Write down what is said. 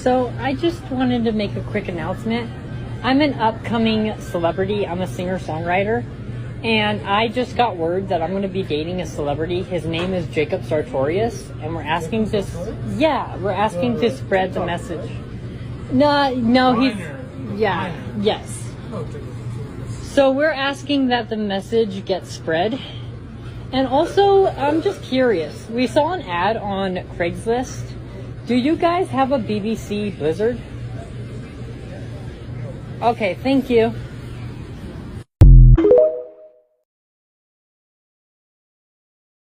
So I just wanted to make a quick announcement. I'm an upcoming celebrity. I'm a singer-songwriter. And I just got word that I'm going to be dating a celebrity. His name is Jacob Sartorius. And we're asking to spread the message. No, yes. So we're asking that the message gets spread. And also, I'm just curious. We saw an ad on Craigslist. Do you guys have a BBC Blizzard? Okay, thank you.